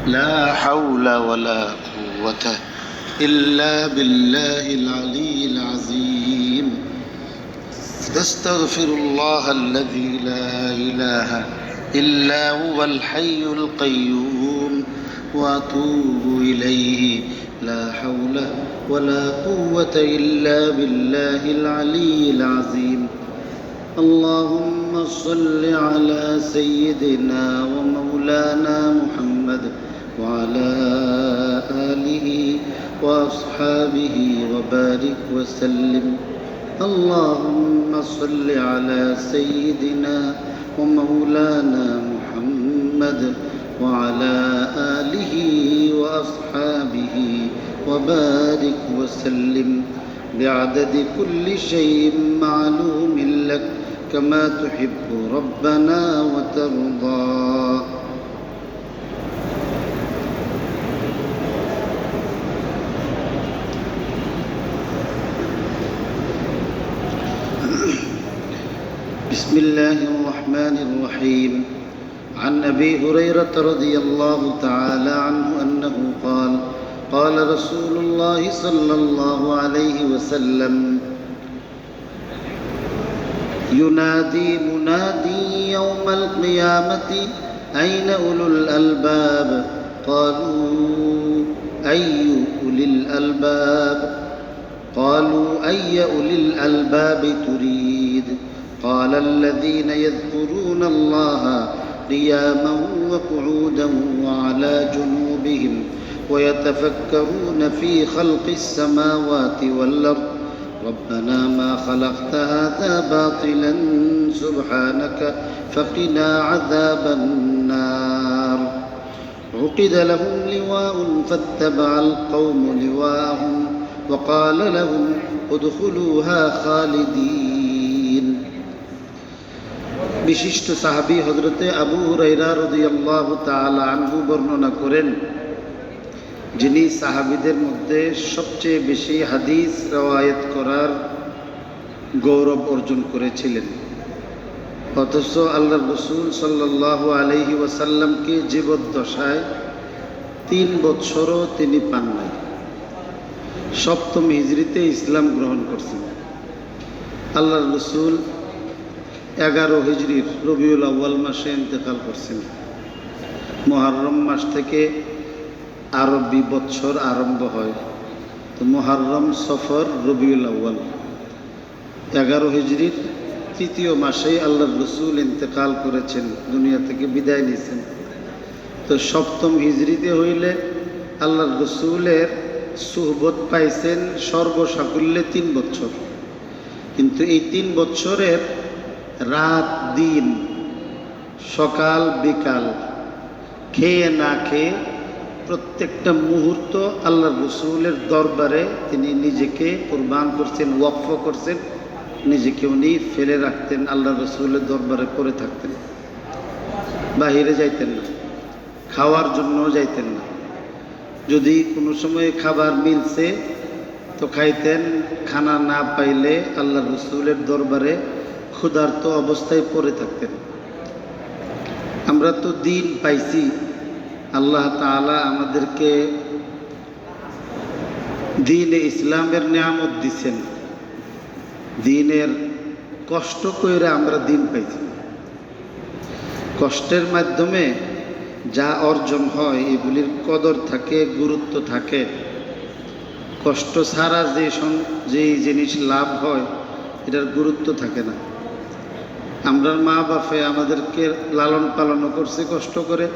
لا حول ولا قوة إلا بالله العلي العظيم. أستغفر الله الذي لا إله إلا هو الحي القيوم وأتوب إليه. لا حول ولا قوة إلا بالله العلي العظيم. اللهم صل على سيدنا ومولانا محمد وعلى آله وأصحابه وبارك وسلم. اللهم صل على سيدنا ومولانا محمد وعلى آله وأصحابه وبارك وسلم بعدد كل شيء معلوم لك كما تحب ربنا وترضى. بسم الله الرحمن الرحيم. عن أبي هريرة رضي الله تعالى عنه أنه قال قال رسول الله صلى الله عليه وسلم ينادي منادي يوم القيامة أين أولو الألباب؟ قالوا أي أولي الألباب؟ قالوا أي أولي الألباب تريد؟ قال الذين يذكرون الله قياما وقعودا وعلى جنوبهم ويتفكرون في خلق السماوات والأرض ربنا ما خلقت هذا باطلا سبحانك فقنا عذاب النار. عقد لهم لواء فاتبع القوم لواءهم وقال لهم ادخلوها خالدين. বিশিষ্ট সাহাবী হযরতে আবু হুরায়রা রাদিয়াল্লাহু তাআলা আনহু বর্ণনা করেন, যিনি সাহাবীদের মধ্যে সবচেয়ে বেশি হাদিস রওয়ায়াত করার গৌরব অর্জন করেছিলেন। অথচ আল্লাহর রাসূল সাল্লাল্লাহু আলাইহি ওয়াসাল্লামকে জীবদ্দশায় 3 বছরও তিনি পান নাই। 7ম হিজরিতে ইসলাম গ্রহণ করছেন। আল্লাহর রাসূল 11 হিজরির রবিউল আউয়াল মাসে ইন্তেকাল করছেন। মুহররম মাস থেকে আরবি বছর আরম্ভ হয়। তো মুহররম, সফর, রবিউল আউয়াল 11 হিজরির 3য় মাসেই আল্লাহর রাসূল ইন্তেকাল করেছেন, দুনিয়া থেকে বিদায় নিয়েছেন। তো 7ম হিজরিতে হইলে আল্লাহর রাসূলের সুহবত পাইছেন সর্বসাকুল্যে 3 বছর। কিন্তু এই 3 বছরের রাত দিন, সকাল বিকাল, খেয়ে না খেয়ে প্রত্যেকটা মুহূর্ত আল্লাহর রাসূলের দরবারে তিনি নিজেকে কুরবান করছেন, ওয়াকফ করছেন। নিজেকে উনি ফেলে রাখতেন, আল্লাহর রাসূলের দরবারে পড়ে থাকতেন। বাহিরে যাইতেন না, খাওয়ার জন্য যাইতেন না। যদি কোনো সময় খাবার মিলছে তো খাইতেন, খানা না পাইলে আল্লাহর রাসূলের দরবারে ক্ষুধার্ত অবস্থায় পড়ে থাকতেন। আমরা তো দিন পাইছি, আল্লাহ তাআলা আমাদেরকে দ্বীনে ইসলামের নিয়ামত দিছেন। দ্বীনের কষ্ট কইরা আমরা দিন পাইছি। কষ্টের মাধ্যমে যা অর্জন হয় এগুলির কদর থাকে, গুরুত্ব থাকে। কষ্ট ছাড়া যে জিনিস লাভ হয় এটার গুরুত্ব থাকে না। আমরা মা বাপে আমাদেরকে লালন পালনও করছে কষ্ট করে।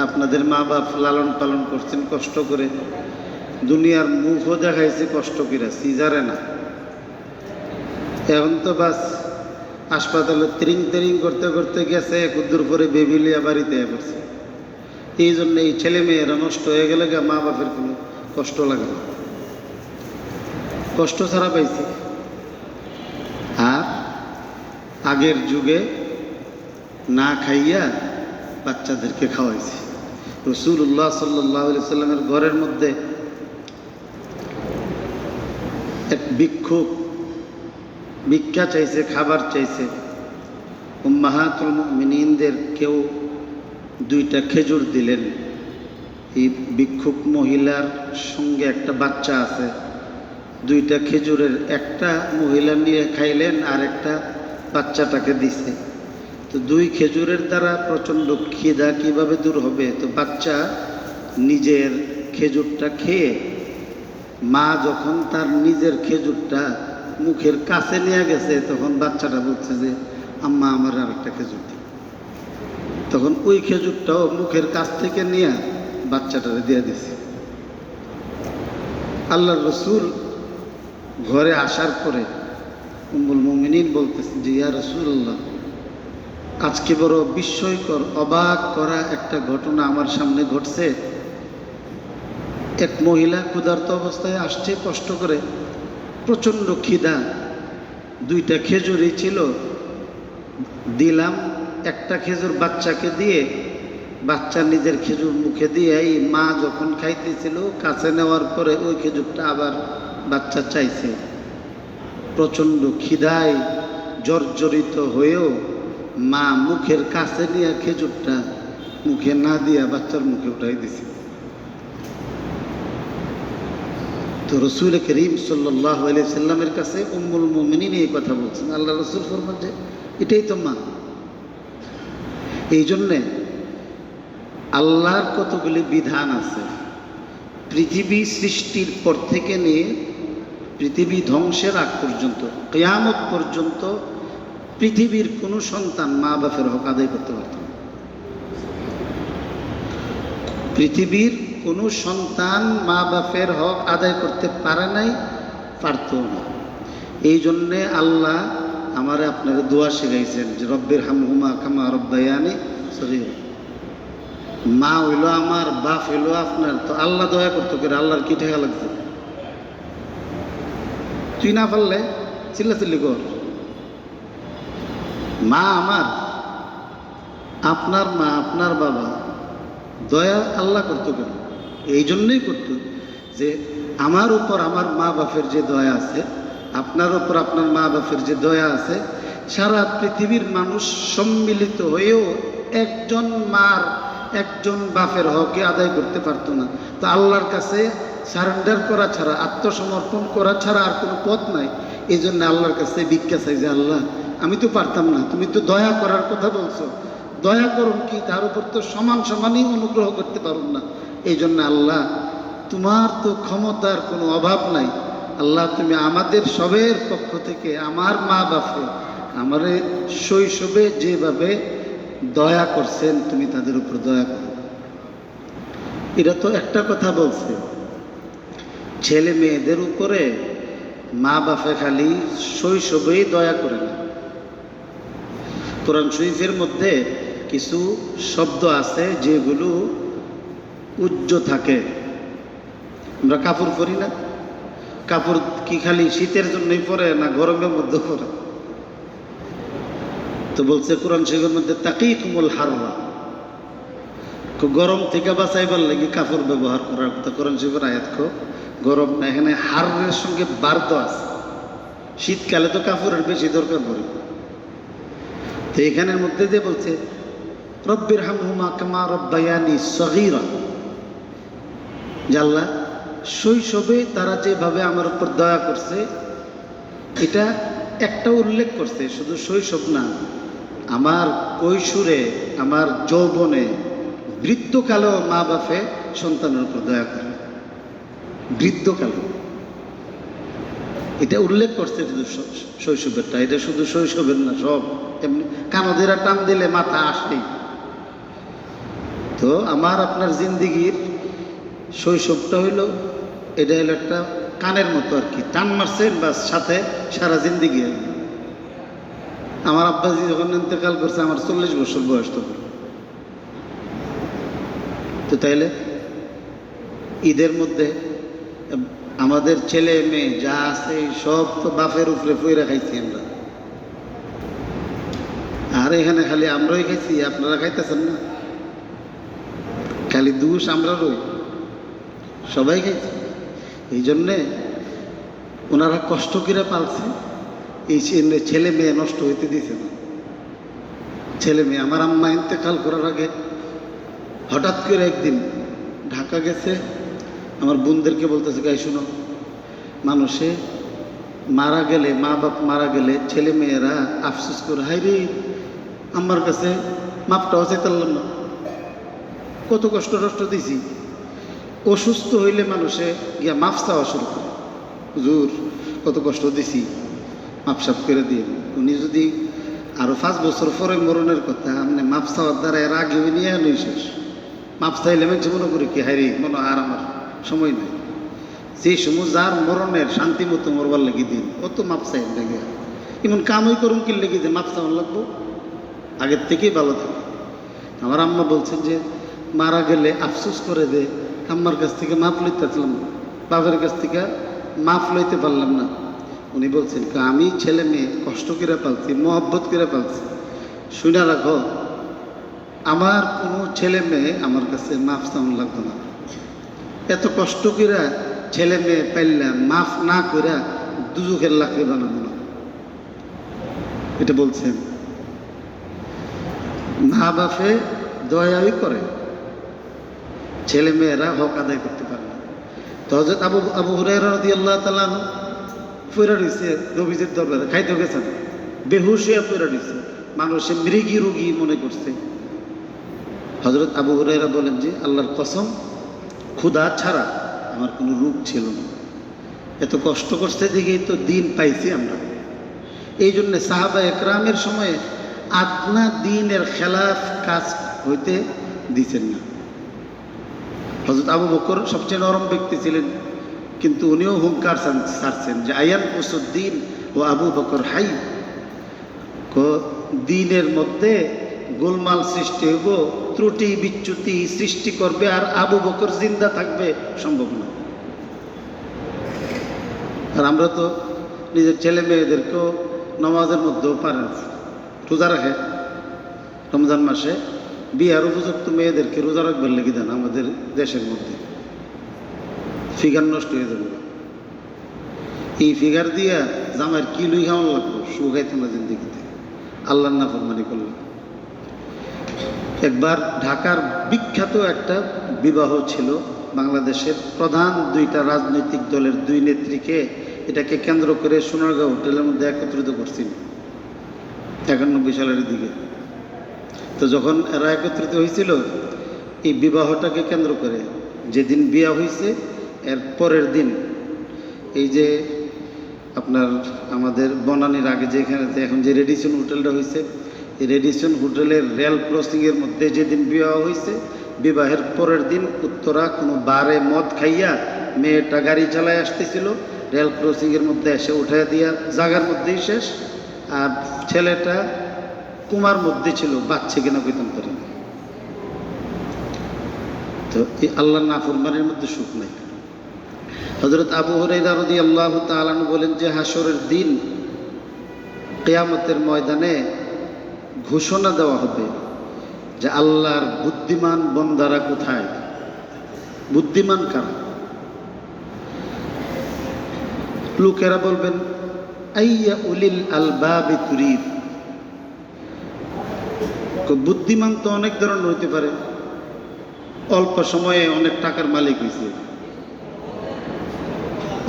আপনাদের মা বাপ লালন পালন করছেন কষ্ট করে। দুনিয়ার মুখও দেখাইছে কষ্ট করে, সিজারে না। এখন তো বাস হাসপাতালে তিরিং তিরিং করতে করতে গেছে, কুদ্দুর পরে বেবিলিয়া বাড়িতে পড়ছে। এই জন্য এই ছেলে মেয়েরা নষ্ট হয়ে গেলে মা বাপের কোনো কষ্ট লাগে না, কষ্ট ছাড়া পাইছে। আর আগের যুগে না খাইয়া বাচ্চাদেরকে খাওয়াইছে। রাসূলুল্লাহ সাল্লাল্লাহু আলাইহি সাল্লামের ঘরের মধ্যে এক ভিক্ষুক ভিক্ষা চাইছে, খাবার চাইছে। উম্মাহাতুল মুমিনিনদের কেউ 2টা খেজুর দিলেন। এই ভিক্ষুক মহিলার সঙ্গে একটা বাচ্চা আছে, 2টা খেজুরের একটা মহিলা নিয়ে খাইলেন আর একটা বাচ্চাটাকে দিছে। তো 2 খেজুরের দ্বারা প্রচণ্ড খিদা কিভাবে দূর হবে? তো বাচ্চা নিজের খেজুরটা খেয়ে, মা যখন তার নিজের খেজুরটা মুখের কাছে নিয়ে গেছে, তখন বাচ্চাটা বলছে যে আম্মা আমার আর একটা খেজুর দিন। তখন ওই খেজুরটাও মুখের কাছ থেকে নিয়ে বাচ্চাটারে দিয়ে দিছে। আল্লাহর রাসূল ঘরে আসার পরে উম্মুল মুমিনিন বলতেছে যে ইয়া রাসূলুল্লাহ, আজকে বড় বিস্ময়কর অবাক করা একটা ঘটনা আমার সামনে ঘটছে। এক মহিলা ক্ষুধার্ত অবস্থায় আসছে কষ্ট করে, প্রচণ্ড খিদা, 2টা খেজুরই ছিল, দিলাম একটা খেজুর বাচ্চাকে দিয়ে, বাচ্চা নিজের খেজুর মুখে দিয়ে এই মা যখন খাইতেছিল কাছে নেওয়ার পরে ওই খেজুরটা আবার বাচ্চা চাইছে। প্রচণ্ড খিদায় জর্জরিত হয়েও মা মুখের কাছে নিয়ে খেজুরটা মুখে না দিয়া বাচ্চার মুখে উঠাই দিছে। তো রসুল করিম সাল্লাল্লাহু আলাইহি সাল্লামের কাছে উম্মুল মুমিনিন এই কথা বলছেন। আল্লাহ রসুল ফরমান যে এটাই তো মা। এই জন্যে আল্লাহর কতগুলি বিধান আছে, পৃথিবী সৃষ্টির পর থেকে নিয়ে পৃথিবী ধ্বংসের আগ পর্যন্ত, কিয়ামত পর্যন্ত পৃথিবীর কোনো সন্তান মা বাপের হক আদায় করতে পারত না। পৃথিবীর কোনো সন্তান মা বাপের হক আদায় করতে পারে নাই, পারত না। এই জন্যে আল্লাহ আমারে আপনারা দোয়া শিখাইছেন যে রব্বির হামহুমা কামা রব্বায়ানি সগীরা। মা হইল আমার, বাপ হইল আপনার, তো আল্লাহ দয়া করতে করে আল্লাহর কি ঠেকা লাগছে? তুই না পারলে চিল্লাচিল্লি কর। মা আমার, আপনার মা, আপনার বাবা, দয়া আল্লাহ করতো কেন? এই জন্যই করতো যে আমার উপর আমার মা বাপের যে দয়া আছে, আপনার উপর আপনার মা বাপের যে দয়া আছে, সারা পৃথিবীর মানুষ সম্মিলিত হয়েও একজন মার, একজন বাপের হকে আদায় করতে পারতো না। তো আল্লাহর কাছে সারেন্ডার করা ছাড়া, আত্মসমর্পণ করা ছাড়া আর কোনো পথ নাই। এই জন্য আল্লাহর কাছে ভিক্ষা চাই যে আল্লাহ, আমি তো পারতাম না, তুমি তো দয়া করার কথা বলছো, দয়া করুন কি, তার উপর তো সমান সমানই অনুগ্রহ করতে পারুন না। এই জন্য আল্লাহ, তোমার তো ক্ষমতার কোনো অভাব নাই। আল্লাহ, তুমি আমাদের সবের পক্ষ থেকে আমার মা বাপে আমারে শৈশবে যেভাবে দয়া করছেন, তুমি তাদের উপর দয়া করো। এটা তো একটা কথা বলছে, ছেলে মেয়েদের উপরে মা বাপে খালি শৈশবেই দয়া করে না। কোরআন শরীফের মধ্যে কিছু শব্দ আছে যেগুলো উজ্জ থাকে। আমরা কাপড় পরি না, কাপড় কি খালি শীতের জন্যই পরে না গরমের মধ্যে পরে? তো বলছে কোরআন শরীফের মধ্যে তাকিকুমুল হাররা, গরম থেকে বাঁচাইবার লাগে কাপড় ব্যবহার করার কথা। কোরআন শরীফের আয়াত খো গরম না, এখানে হারের সঙ্গে বার্দ আছে। শীতকালে তো কাপড়ের বেশি দরকার পড়ে। তো এখানের মধ্যে যে বলছে রব্বির হামহুমা কামা রব্বায়ানি সগীরা, যে আল্লাহ শৈশবে তারা যেভাবে আমার উপর দয়া করছে, এটা একটা উল্লেখ করছে, শুধু শৈশব না, আমার কৈশোরে, আমার যৌবনে, বৃদ্ধকালেও মা বাপে সন্তানের উপর দয়া করে। বৃদ্ধকালে এটা উল্লেখ করছে শুধু শৈশবেরটা, এটা শুধু শৈশবের না, সব এমনি কানদেরা টান দিলে মাথা আসেই। তো আমার আপনার জিন্দিগির শৈশবটা হইল, এটা হলো একটা কানের মতো আর কি, টান মারছেন বাস, সাথে সারা জিন্দিগি। আমার আব্বাজি যখন ইন্তেকাল করছে আমার 40 বছর বয়স তখন। তো তাইলে ঈদের মধ্যে আমাদের ছেলে মেয়ে যা আছে সব তো বাপের উপরে ফইরা খাইছি আমরা। আর এখানে খালি আমরাই খাইছি, আপনারা খাইতেছেন না? খালি দোষ আমরা রই, সবাই খাইছি। এই জন্যে ওনারা কষ্ট করে পালছে, এই ছেলে মেয়ে নষ্ট হইতে দিছে না। ছেলে মেয়ে, আমার আম্মা ইন্তেকাল করার আগে হঠাৎ করে একদিন ঢাকা গেছে, আমার বোনদেরকে বলতেছে, গাই শুনো, মানুষে মারা গেলে, মা বাপ মারা গেলে ছেলে মেয়েরা আফসোস করে, হাই রে আমার কাছে মাপটাও চাইতাম না, কত কষ্ট টষ্ট দিছি। অসুস্থ হইলে মানুষে গিয়া মাফ চাওয়া শুরু করে, হুজুর কত কষ্ট দিছি, মাপসাপ করে দিয়ে। উনি যদি আরো 5 বছর পরে মরণের কথা, আপনি মাপ চাওয়ার দ্বারা এর আগে নিয়ে আনুই শেষ। মাপ চাইলে মানুষ মনে করি কি, হাই রে মনে আর আমার সময় নেই। সেই সময় যার মরণের শান্তি মতো মরবার লেগে দিন, কত মাপ চাই লেগে, এমন কামই করুন কি লেগে যে মাপ চাওয়ার লাগবো, আগের থেকেই ভালো থাকে। আমার আম্মা বলছেন যে মারা গেলে আফসোস করে দে, আম্মার কাছ থেকে মাপ লইতেছিলাম, বাবার কাছ থেকে মাপ লইতে পারলাম না। উনি বলছেন আমি ছেলে মেয়ে কষ্ট করে পালছি, মহব্বত করে পালছি, শুনে রাখো আমার কোনো ছেলে মেয়ে আমার কাছে মাফ চাওয়ান লাগতো না। এত কষ্ট করে ছেলে মেয়ে পাইলাম, মাফ না করে দুজুকের লাকড়ি বানাবো না। এটা বলছেন মা বাপে দয়াই করে, ছেলে মেয়েরা হক আদায় করতে পারে না। তো হযরত আবু হুরায়রা রাদিয়াল্লাহু তাআলা আনহু পড়ে রইছে নবীজির দরবারে, খাইতে গেছেন, বেহুশ হয়ে পড়ে রইছে, মানুষে মৃগী রোগী মনে করছে। হযরত আবু হুরায়রা বলেন যে আল্লাহর কসম, ক্ষুধা ছাড়া আমার কোনো রোগ ছিল না, এত কষ্ট করতে দেখেই তো দিন পাইছি আমরা। এই জন্যে সাহাবা একরামের সময়ে আদনা দিনের খেলাফ কাজ হইতে দিচ্ছেন না। হযরত আবু বকর সবচেয়ে নরম ব্যক্তি ছিলেন, কিন্তু উনিও হুঙ্কার ছাড়ছেন যে আয়ান কুসুদ্দিন ও আবু বকর হাই, দিনের মধ্যে গোলমাল সৃষ্টি হইব, ত্রুটি বিচ্যুতি সৃষ্টি করবে, আর আবু বকর জিন্দা থাকবে সম্ভব না। আর আমরা তো নিজের ছেলে মেয়েদেরকেও নামাজের মধ্যেও পারেন, রোজা রাখে, রমজান মাসে বিয়ার উপযুক্ত মেয়েদেরকে রোজা রাখবার লেগে দেন আমাদের দেশের মধ্যে, ফিগার নষ্ট হয়ে যাবে। এই ফিগার দিয়া জামাইয়ের কি লুই খাওয়ান লাগবো, শুকাইতো না জিন্দিগিতে, আল্লাহর নাফরমানি করল। একবার ঢাকার বিখ্যাত একটা বিবাহ ছিল, বাংলাদেশের প্রধান 2টা রাজনৈতিক দলের 2 নেত্রীকে এটাকে কেন্দ্র করে সোনারগাঁও হোটেলের মধ্যে একত্রিত করছিল 91 সালের দিকে। তো যখন এরা একত্রিত হয়েছিল এই বিবাহটাকে কেন্দ্র করে, যেদিন বিয়া হয়েছে এর পরের দিন, এই যে আপনার আমাদের বনানীর আগে যেখানে এখন যে রেডিসন হোটেলটা হয়েছে, এই রেডিসন হোটেলের রেল ক্রসিংয়ের মধ্যে যেদিন বিবাহ হয়েছে, বিবাহের পরের দিন উত্তরা কোনো বারে মদ খাইয়া মেয়েটা গাড়ি চালায় আসতেছিল, রেল ক্রসিংয়ের মধ্যে এসে উঠাইয়া দিয়া জায়গার মধ্যেই শেষ, আর ছেলেটা কুমার মধ্যে ছিল, বাচ্চা কিনা কইতাম পারে না। তো এই আল্লাহর নাফরমানের মধ্যে সুখ নাই। হযরত আবু হুরায়রা রাদিয়াল্লাহু তাআলা আনহু বলেন যে হাসরের দিন কিয়ামতের ময়দানে ঘোষণা দেওয়া হবে যে আল্লাহর বুদ্ধিমান বান্দারা কোথায়, বুদ্ধিমান কারা? লোকেরা বলবেন আইয়া উলিল আলবাবি তুরিদ। বুদ্ধিমান তো অনেক ধরনের হইতে পারে, অল্প সময়ে অনেক টাকার মালিক হয়েছে,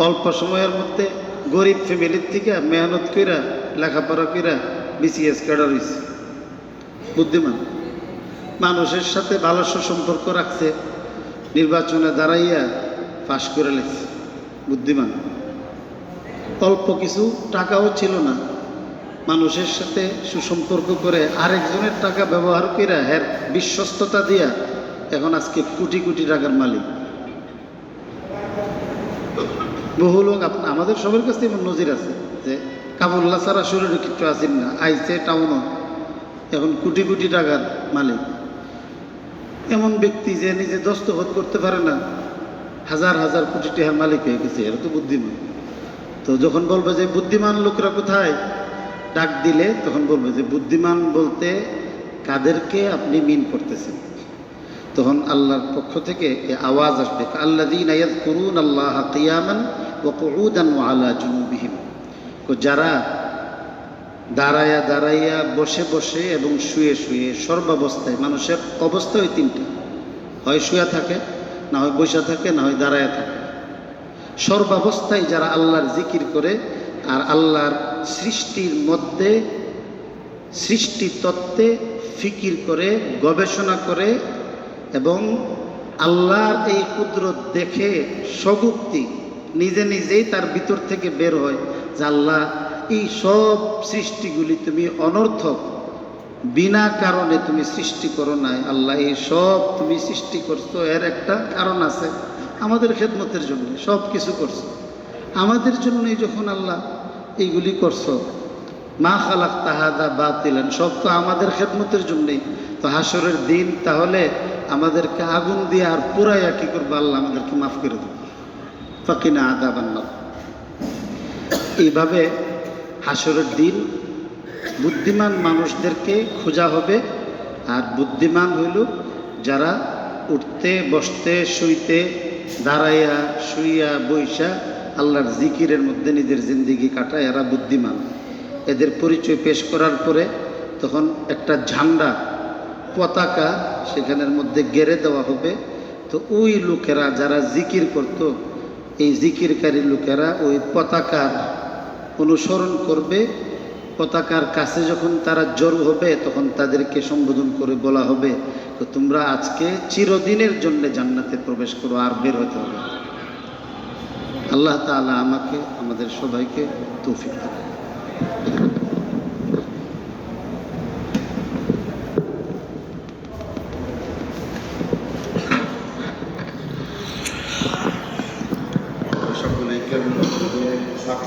অল্প সময়ের মধ্যে গরিব ফ্যামিলির থেকে মেহনত কইরা লেখাপড়া কইরা বিসিএস ক্যাডার হয়েছে, বুদ্ধিমান। মানুষের সাথে ভালো সম্পর্ক রাখছে, নির্বাচনে দাঁড়াইয়া পাশ করে লেছে, বুদ্ধিমান। অল্প কিছু টাকাও ছিল না, মানুষের সাথে সুসম্পর্ক করে আরেকজনের টাকা ব্যবহার করে এর বিশ্বস্ততা দিয়া এখন আজকে কোটি কোটি টাকার মালিক। বহু লোক আমাদের সবার কাছে এমন নজির আছে যে কাবুল্লা ছাড়া শরীরে কিছু আসেন না, আইসে টাউনও এখন কোটি কোটি টাকার মালিক। এমন ব্যক্তি যে নিজে দস্তখত করতে পারে না, হাজার হাজার কোটি টাকার মালিক হয়ে গেছে, এরা তো বুদ্ধিমান। তো যখন বলবে যে বুদ্ধিমান লোকরা কোথায়, ডাক দিলে তখন বলবে যে বুদ্ধিমান বলতে কাদেরকে আপনি মিন করতেছেন। তখন আল্লাহর পক্ষ থেকে আওয়াজ আসবে, আল্লাযীনা ইয়াযকুরুনাল্লাহা কিয়ামান ওয়া কুউদান ওয়া আলা জুনুবিহিম, যারা দাঁড়াইয়া দাঁড়াইয়া, বসে বসে এবং শুয়ে শুয়ে, সর্বাবস্থায়। মানুষের অবস্থা ওই 3টা, হয় শুয়ে থাকে, না হয় বসে থাকে, না হয় দাঁড়ায় থাকে। সর্বাবস্থায় যারা আল্লাহর জিকির করে আর আল্লাহর সৃষ্টির মধ্যে সৃষ্টি তত্ত্বে ফিকির করে, গবেষণা করে এবং আল্লাহর এই কুদরত দেখে স্বগুপ্তি নিজে নিজেই তার ভিতর থেকে বের হয় যে আল্লাহ এই সব সৃষ্টিগুলি তুমি অনর্থক, বিনা কারণে তুমি সৃষ্টি করো নাই। আল্লাহ এই সব তুমি সৃষ্টি করছো, এর একটা কারণ আছে, আমাদের খেদমতের জন্য সব কিছু করছো, আমাদের জন্যই যখন আল্লাহ এইগুলি করছো, মা খালাক তাহাদা বাতিলেন, সব তো আমাদের খেদমতের জন্যই। তো হাসরের দিন তাহলে আমাদেরকে আগুন দিয়ে আর পুরাইয়া কি করবো? আল্লাহ আমাদেরকে মাফ করে দেবে, ফাকিনা আযাবান্নার। এইভাবে হাসরের দিন বুদ্ধিমান মানুষদেরকে খোঁজা হবে। আর বুদ্ধিমান হইল যারা উঠতে বসতে শুইতে দাঁড়াইয়া শুইয়া বইসা আল্লাহর জিকিরের মধ্যে নিজের জিন্দিগি কাটায়, এরা বুদ্ধিমান। এদের পরিচয় পেশ করার পরে তখন একটা ঝান্ডা, পতাকা সেখানের মধ্যে গেড়ে দেওয়া হবে। তো ওই লোকেরা যারা জিকির করত, এই জিকিরকারী লোকেরা ওই পতাকার অনুসরণ করবে। পতাকার কাছে যখন তারা জড়ো হবে তখন তাদেরকে সম্বোধন করে বলা হবে, তো তোমরা আজকে চিরদিনের জন্য জান্নাতে প্রবেশ করো, আর বের হতে হবে। আল্লাহ তাআলা আমাকে আমাদের সবাইকে তৌফিক দেন।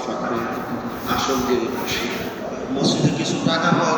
সকলে আসল দিন মসজিদে কিছু টাকা পাওয়া